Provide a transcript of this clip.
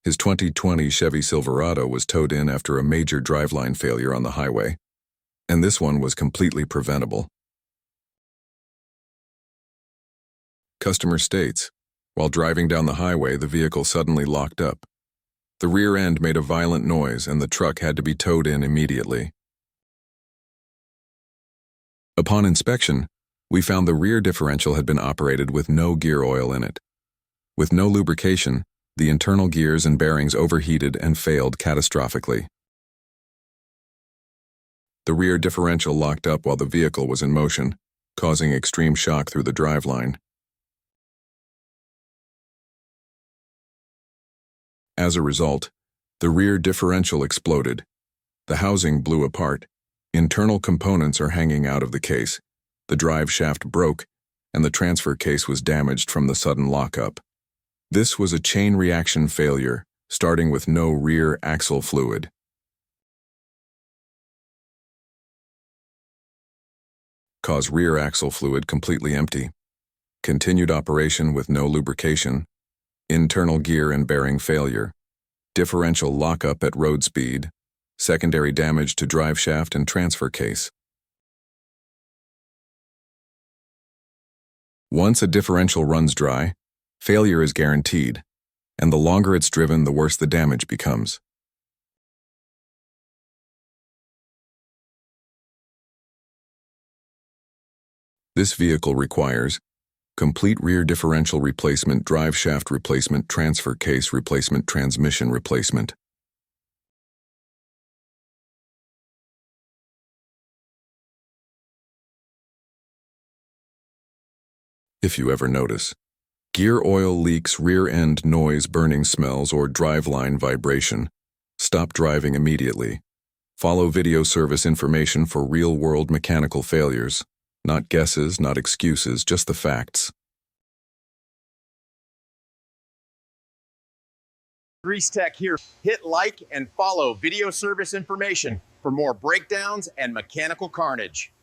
His 2020 Chevy Silverado was towed in after a major driveline failure on the highway, and this one was completely preventable. Customer states, while driving down the highway, the vehicle suddenly locked up. The rear end made a violent noise and the truck had to be towed in immediately. Upon inspection, we found the rear differential had been operated with no gear oil in it. With no lubrication, the internal gears and bearings overheated and failed catastrophically. The rear differential locked up while the vehicle was in motion, causing extreme shock through the driveline. As a result, the rear differential exploded. The housing blew apart. Internal components are hanging out of the case. The drive shaft broke, and the transfer case was damaged from the sudden lockup. This was a chain reaction failure, starting with no rear axle fluid. Cause rear axle fluid completely empty. Continued operation with no lubrication. Internal gear and bearing failure. Differential lockup at road speed. Secondary damage to drive shaft and transfer case. Once a differential runs dry, failure is guaranteed, and the longer it's driven, the worse the damage becomes. This vehicle requires complete rear differential replacement, drive shaft replacement, transfer case replacement, transmission replacement. If you ever notice gear oil leaks, rear end noise, burning smells, or driveline vibration, stop driving immediately. Follow video service information for real-world mechanical failures. Not guesses, not excuses, just the facts. Grease Tech here. Hit like and follow video service information for more breakdowns and mechanical carnage.